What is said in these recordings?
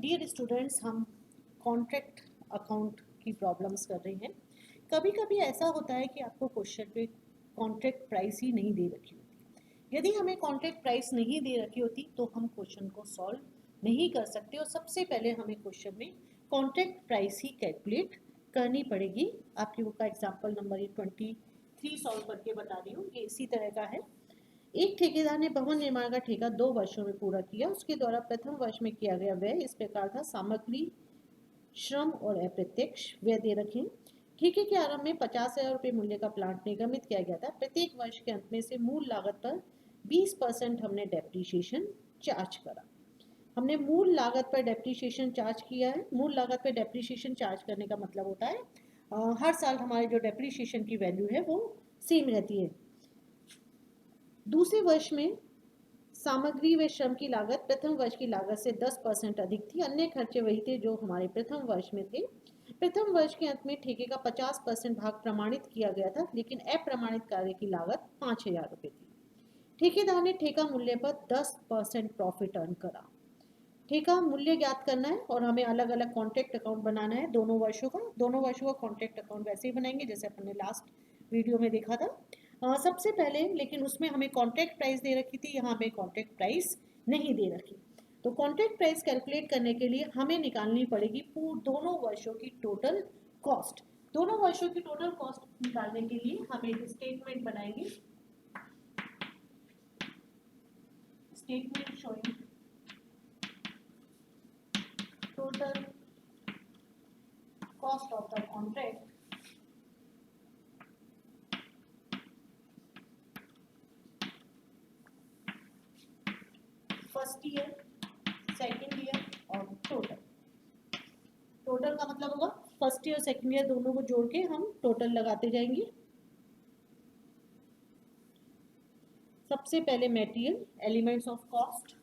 Dear students, हम contract account की problems कर रहे हैं। कभी कभी ऐसा होता है कि आपको क्वेश्चन पे कॉन्ट्रैक्ट प्राइस ही नहीं दे रखी होती। यदि हमें कॉन्ट्रैक्ट प्राइस नहीं दे रखी होती तो हम क्वेश्चन को सॉल्व नहीं कर सकते, और सबसे पहले हमें क्वेश्चन में कॉन्ट्रैक्ट प्राइस ही कैलकुलेट करनी पड़ेगी। आपकी बुक का एग्जाम्पल नंबर 23 सॉल्व करके बता रही हूँ। ये इसी तरह का है। एक ठेकेदार ने भवन निर्माण का ठेका 2 वर्षों में पूरा किया। उसके द्वारा प्रथम वर्ष में किया गया व्यय इस प्रकार था: सामग्री, श्रम और अप्रत्यक्ष व्यय दे रखे। ठेके के आरंभ में 50,000 रुपये मूल्य का प्लांट निगमित किया गया था। प्रत्येक वर्ष के अंत में से मूल लागत पर 20% हमने डेप्रीशिएशन चार्ज करा। हमने मूल लागत पर डेप्रीशिएशन चार्ज किया है। मूल लागत पर डेप्रीशिएशन चार्ज करने का मतलब होता है हर साल हमारे जो डेप्रीशिएशन की वैल्यू है वो सेम रहती है। दूसरे वर्ष में सामग्री व श्रम की लागत प्रथम वर्ष की लागत से 10% अधिक थी। अन्य खर्चे वही थे जो हमारे प्रथम वर्ष में थे। प्रथम वर्ष के अंत में ठेके का 50% भाग प्रमाणित किया गया था, लेकिन अप्रमाणित कार्य की लागत 5,000 रुपये थी। ठेकेदार ने ठेका मूल्य पर 10% प्रॉफिट अर्न करा। ठेका मूल्य ज्ञात करना है और हमें अलग अलग कॉन्ट्रैक्ट अकाउंट बनाना है दोनों वर्षों का कॉन्ट्रैक्ट अकाउंट वैसे ही बनाएंगे जैसे अपने लास्ट वीडियो में देखा था। सबसे पहले लेकिन उसमें हमें कॉन्ट्रैक्ट प्राइस दे रखी थी, यहाँ हमें कॉन्ट्रैक्ट प्राइस नहीं दे रखी। तो कॉन्ट्रैक्ट प्राइस कैलकुलेट करने के लिए हमें निकालनी पड़ेगी दोनों वर्षों की टोटल कॉस्ट। दोनों वर्षों की टोटल कॉस्ट निकालने के लिए हम एक स्टेटमेंट बनाएंगे। Statement showing total cost of the contract first year, second year और टोटल। टोटल का मतलब होगा फर्स्ट ईयर सेकेंड ईयर दोनों को जोड़ के हम टोटल लगाते जाएंगे। सबसे पहले material, elements of cost.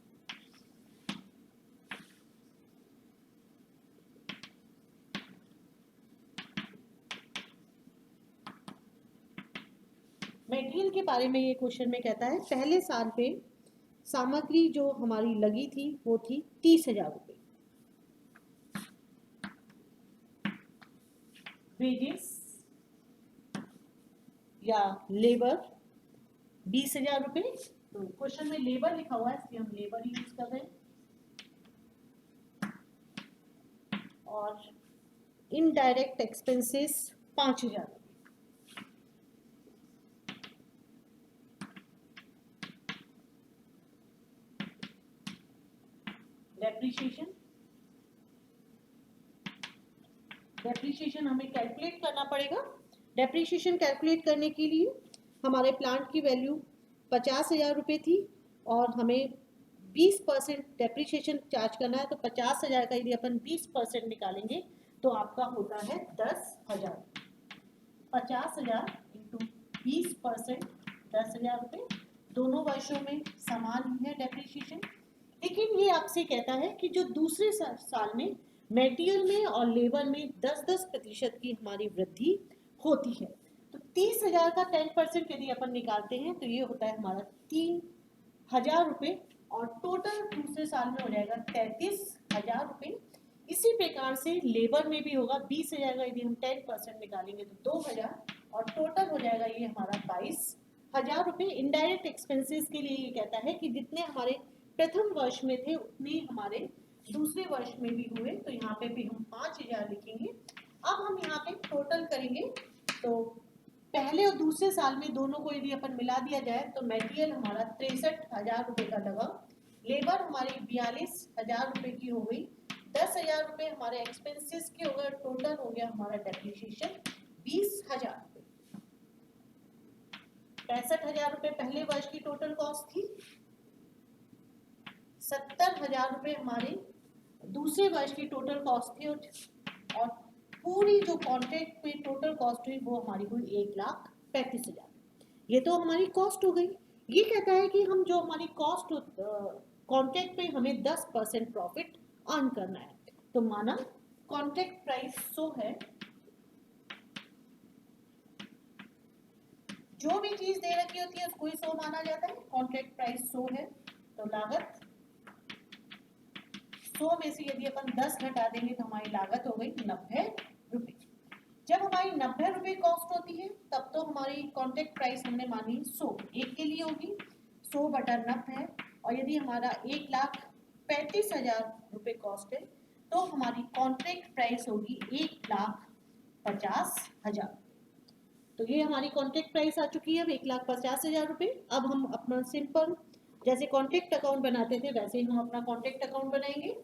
Material के बारे में ये क्वेश्चन में कहता है पहले साल पे सामग्री जो हमारी लगी थी वो थी 30,000 रुपये। वेजेस या लेबर 20,000 रुपये। तो क्वेश्चन में लेबर लिखा हुआ है इसलिए हम लेबर यूज कर रहे हैं। और इनडायरेक्ट एक्सपेंसेस 5,000। डेप्रीशिएशन हमें कैलकुलेट करना पड़ेगा। डेप्रीशिएशन कैलकुलेट करने के लिए हमारे प्लांट की वैल्यू 50,000 रुपये थी और हमें 20% डेप्रीशिएशन चार्ज करना है। तो 50,000 का यदि अपन 20% निकालेंगे तो आपका होता है 10,000। 50,000 इंटू 20%, 10,000 रुपये। दोनों वर्षों में समान है डेप्रीशिएशन। लेकिन ये आपसे कहता है कि जो दूसरे साल में मटेरियल में और लेबर में 10-10% की हमारी वृद्धि होती है। तो 30,000 का 10% यदि अपन निकालते हैं तो ये होता है हमारा 3,000 रुपये, और टोटल दूसरे साल में हो जाएगा 33,000 रुपये। इसी प्रकार से लेबर में भी होगा 20,000 का यदि हम 10% निकालेंगे तो 2,000, और टोटल हो जाएगा ये हमारा 22,000 रुपये। इनडायरेक्ट एक्सपेंसेस के लिए ये कहता है कि जितने हमारे प्रथम वर्ष में थे उतने हमारे दूसरे वर्ष में भी हुए, तो यहाँ पे भी हम 5,000 लिखेंगे। अब हम यहाँ पे टोटल करेंगे तो पहले और दूसरे साल में दोनों को यदि अपन मिला दिया जाए तो मटेरियल हमारा 63,000 रुपये का लगा, लेबर हमारी 42,000 रुपये की हो गई, 10,000 रुपये हमारे एक्सपेंसेस के हो गए, टोटल हो गया हमारा डेप्रीशिएशन 20,000 रुपये। 65,000 रुपये पहले वर्ष की टोटल कॉस्ट थी। 70,000 रुपये हमारी दूसरे वर्ष की टोटल कॉस्ट थी, और पूरी जो कॉन्ट्रैक्ट पे टोटल कॉस्ट हुई वो हमारी हुई 1,35,000। ये तो हमारी कॉस्ट हो गई। ये कहता है कि हम जो हमारी कॉस्ट कॉन्ट्रैक्ट पे हमें 10% प्रॉफिट अर्न करना है। तो माना कॉन्ट्रैक्ट प्राइस 100 है। जो भी चीज दे रखी होती है उसको ही 100 माना जाता है। कॉन्ट्रैक्ट प्राइस 100 है तो लागत 100 में से यदि अपन 10 घटा देंगे तो हमारी लागत हो गई 90 रुपये। जब हमारी 90 रुपये कॉस्ट होती है तब तो हमारी कॉन्ट्रैक्ट प्राइस हमने मानी 100 एक के लिए होगी, 100 बटा 90। और यदि हमारा 1,35,000 रुपये कॉस्ट है तो हमारी कॉन्ट्रैक्ट प्राइस होगी 1,50,000। तो ये हमारी कॉन्ट्रैक्ट प्राइस आ चुकी है अब 1,50,000 रुपये। अब हम अपना सिंपल जैसे कॉन्ट्रैक्ट अकाउंट बनाते थे वैसे ही हम अपना कॉन्ट्रैक्ट अकाउंट बनाएंगे।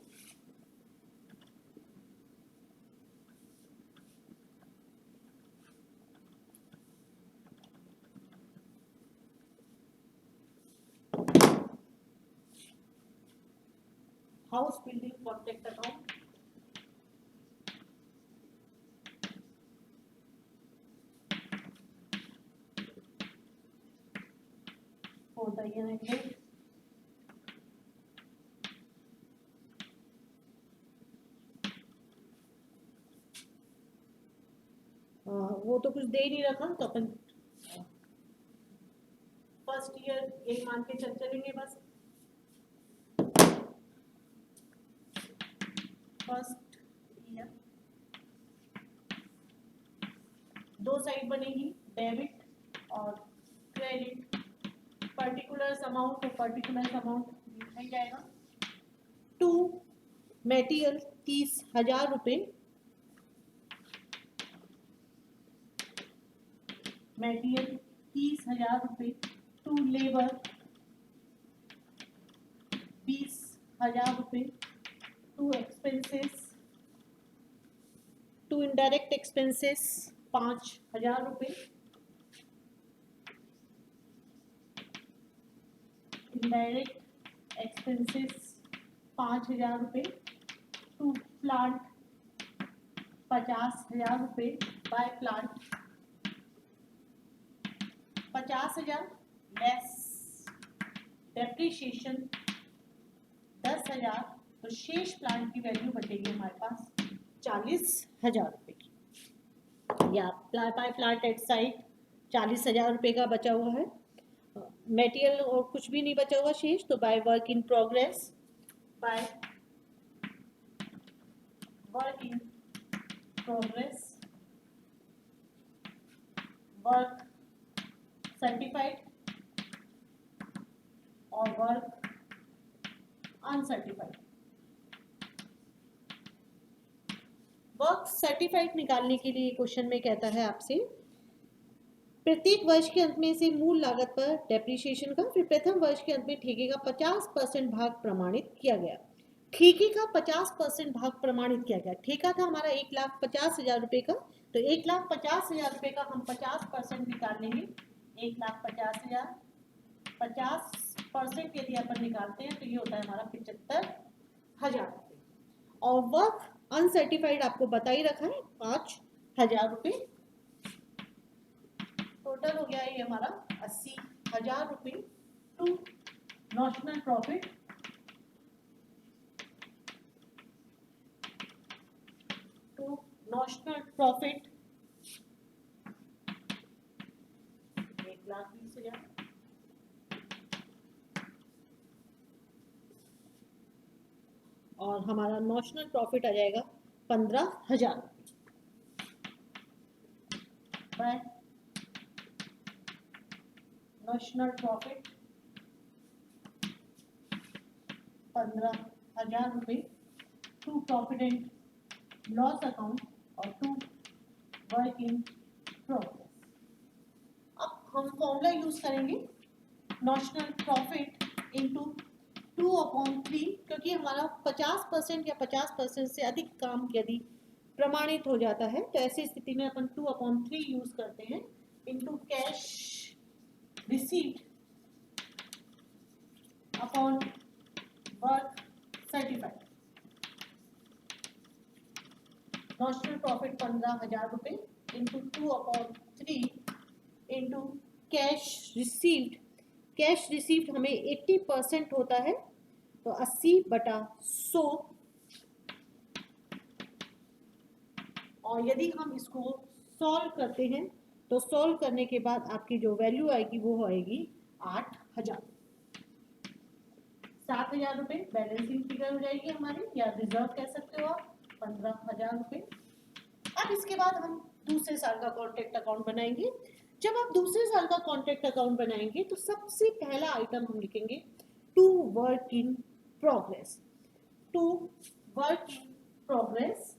House building contract account, for the unit वो तो कुछ दे ही नहीं रखा तो अपन फर्स्ट ईयर यही मान के चलेंगे बस। फर्स्ट ईयर दो साइड बनेगी, डेबिट और क्रेडिट। पर्टिकुलर अमाउंट तो पर्टिकुलर अमाउंट लिखा ही जाएगा। टू मटेरियल 30,000 रुपये, मटेरियल 30,000 रुपये। टू लेबर 20,000 रुपये। To expenses, to indirect expenses 5,000 रुपये। इनडायरेक्ट एक्सपेंसेस 5,000 रुपये। टू प्लांट 50,000 रुपये। बाय प्लांट 50,000 लेस डेप्रिसिएशन 10,000, तो शेष प्लांट की वैल्यू बचेगी हमारे पास 40,000 रुपये की। या बाय प्लांट एट साइट 40,000 रुपये का बचा हुआ है। मटेरियल और कुछ भी नहीं बचा हुआ शेष, तो by work in progress, by work in progress, work certified और वर्क अनसर्टिफाइड। वर्क सर्टिफाइड निकालने के लिए क्वेश्चन में कहता है आपसे प्रत्येक वर्ष के अंत में से मूल लागत पर डेप्रिसिएशन का फिर प्रथम वर्ष के अंत में ठेके का 50% भाग प्रमाणित किया गया। ठेके का 50% भाग प्रमाणित किया गया। ठेका था हमारा 1,50,000 रुपये का, तो 1,50,000 रुपये का हम 50% निकाल लेंगे। 1,50,000 50% यदि अपन निकालते हैं तो ये होता है हमारा 75,000 रुपये। और वर्क अनसर्टिफाइड आपको बता ही रखा है 5,000 रुपये। टोटल हो गया ये हमारा 80,000 रुपये। To notional profit, to notional profit 1,20,000। और हमारा नॉशनल प्रॉफिट आ जाएगा 15,000 बाय नॉशनल प्रॉफिट 15,000 रुपये। To profit and loss account और टू वर्क इन प्रोग्रेस। अब हम फॉर्मूला यूज करेंगे नॉशनल प्रॉफिट इंटू 2/3, क्योंकि हमारा 50% या 50% से अधिक काम यदि प्रमाणित हो जाता है तो ऐसी स्थिति में अपन 2/3 यूज करते हैं into cash received upon work certified. Notional profit 15,000 रुपये into 2/3 into cash received. Cash received हमें 80% होता है, तो 80/100। और यदि हम इसको सॉल्व करते हैं तो सॉल्व करने के बाद आपकी जो वैल्यू आएगी वो आएगी 8,000। 7,000 रुपये बैलेंसिंग फिगर हो जाएगी हमारी, या रिजर्व कह सकते हो आप, 15,000 रुपये। अब इसके बाद हम दूसरे साल का कॉन्ट्रैक्ट अकाउंट बनाएंगे। जब आप दूसरे साल का कॉन्ट्रैक्ट अकाउंट बनाएंगे तो सबसे पहला आइटम हम लिखेंगे to work in progress. To work in progress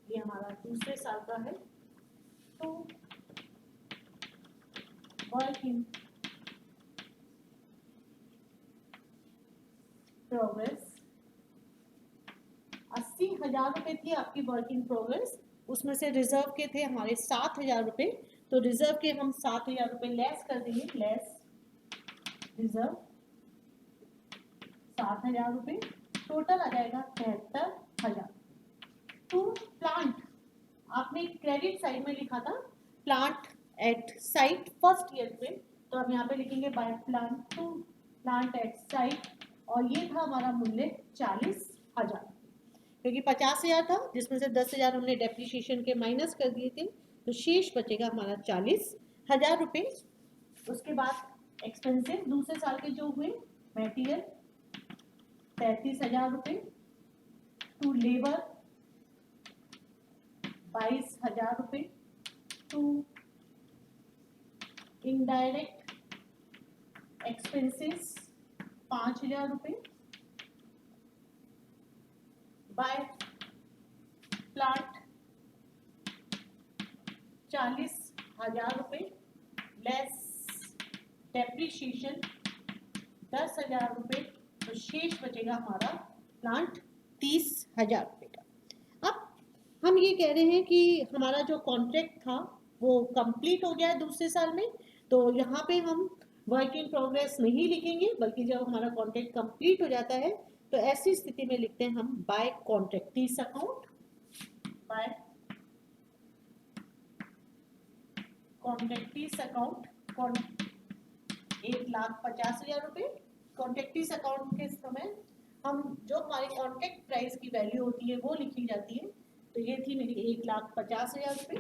ये हमारा दूसरे साल का है। तो वर्क इन प्रोग्रेस 80,000 रुपए थी आपकी वर्क इन प्रोग्रेस, उसमें से रिजर्व के थे हमारे 7,000 रुपए, तो रिजर्व के हम 7,000 रुपए लेस कर देंगे, लेस रिजर्व 7,000 रुपए, टोटल आ जाएगा 73,000। टू प्लांट, आपने क्रेडिट साइड में लिखा था plant at site first year पे, तो हम यहाँ पे लिखेंगे by plant to plant at site, और ये था हमारा मूल्य 40,000, क्योंकि 50,000 था जिसमें से 10,000 हमने डेप्रिसिएशन के माइनस कर दिए थे, तो शेष बचेगा हमारा 40,000 रुपये। उसके बाद एक्सपेंसिव दूसरे साल के जो हुए, मटेरियल 33,000 रुपये, टू लेबर 22,000 रुपये, टू इनडायरेक्ट एक्सपेंसेस 5,000 रुपये, बाय प्लांट 40,000 रुपये, लेस डेप्रिसिएशन 10,000 रुपये, तो शेष बचेगा हमारा प्लांट 30,000 रुपये का। अब हम ये कह रहे हैं कि हमारा जो कॉन्ट्रैक्ट था वो कंप्लीट हो गया है दूसरे साल में, तो यहाँ पे हम वर्क इन प्रोग्रेस नहीं लिखेंगे, बल्कि जब हमारा कॉन्ट्रैक्ट कंप्लीट हो जाता है तो ऐसी स्थिति में लिखते हैं हम बाय कॉन्ट्रैक्टीज अकाउंट, बाय कॉन्ट्रैक्टीज अकाउंट 1,50,000 रुपये। कॉन्ट्रैक्टीज अकाउंट के समय हम जो हमारी कॉन्ट्रैक्ट प्राइस की वैल्यू होती है वो लिखी जाती है, तो ये थी मेरी 1,50,000 रुपये,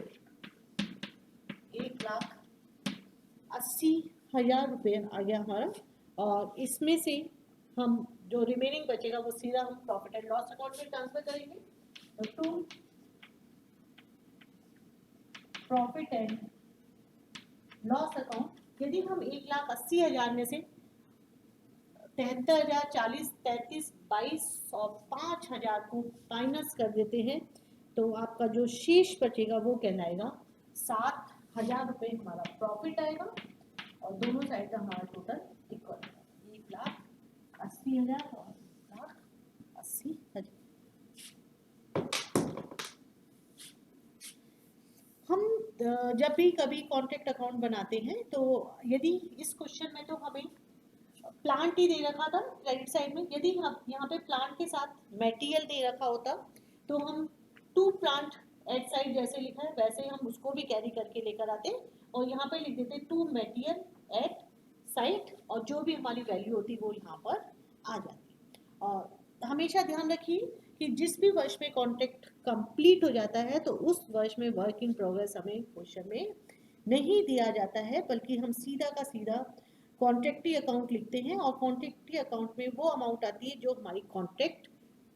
1,80,000 रुपये आ गया हमारा, और इसमें से हम जो रिमेनिंग बचेगा वो सीधा हम प्रॉफिट एंड लॉस अकाउंट में ट्रांसफर करेंगे। तो to profit and loss account, यदि हम 1,80,000 में से 73,000, 40, 33, 22 और 5,000 को माइनस कर देते हैं तो आपका जो शेष बचेगा वो कहलाएगा 7,000 रुपये हमारा प्रॉफिट आएगा, और दोनों साइड का हमारा टोटल इक्वल, 1,80,000 और 1,80,000। हम जब भी कभी कॉन्ट्रैक्ट अकाउंट बनाते हैं तो यदि इस क्वेश्चन में तो हमें प्लांट ही दे रखा था क्रेडिट साइड में, यदि हम यहाँ पे प्लांट के साथ मटेरियल दे रखा होता तो हम टू प्लांट एट साइड जैसे लिखा है वैसे हम उसको भी कैरी करके लेकर आते और यहाँ पे लिख देते टू मटेरियल एट साइट, और जो भी हमारी वैल्यू होती वो यहाँ पर आ जाती। और हमेशा ध्यान रखिए कि जिस भी वर्ष में कॉन्ट्रैक्ट कंप्लीट हो जाता है तो उस वर्ष में वर्क इन प्रोग्रेस हमें क्वेश्चन में नहीं दिया जाता है, बल्कि हम सीधा का सीधा कॉन्ट्रैक्टी अकाउंट लिखते हैं, और कॉन्ट्रैक्टी अकाउंट में वो अमाउंट आती है जो हमारी कॉन्ट्रैक्ट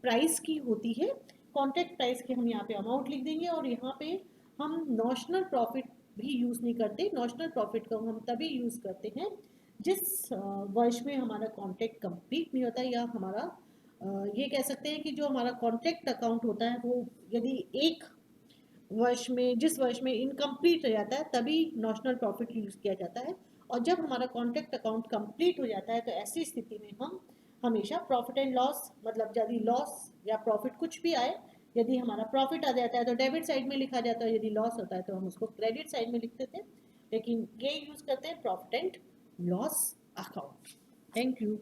प्राइस की होती है। कॉन्ट्रैक्ट प्राइस के हम यहाँ पे अमाउंट लिख देंगे, और यहाँ पे हम नॉशनल प्रॉफिट भी यूज़ नहीं करते। नॉशनल प्रॉफिट को हम तभी यूज़ करते हैं जिस वर्ष में हमारा कॉन्ट्रैक्ट कंप्लीट नहीं होता, या हमारा ये कह सकते हैं कि जो हमारा कॉन्ट्रैक्ट अकाउंट होता है वो यदि एक वर्ष में, जिस वर्ष में इनकम्प्लीट हो जाता है तभी नॉशनल प्रॉफिट यूज़ किया जाता है, और जब हमारा कॉन्ट्रैक्ट अकाउंट कंप्लीट हो जाता है तो ऐसी स्थिति में हम हमेशा प्रॉफिट एंड लॉस, मतलब यदि लॉस या प्रॉफिट कुछ भी आए, यदि हमारा प्रॉफिट आ जाता है तो डेबिट साइड में लिखा जाता है, यदि लॉस होता है तो हम उसको क्रेडिट साइड में लिखते थे, लेकिन ये यूज़ करते हैं profit and loss account. Thank you.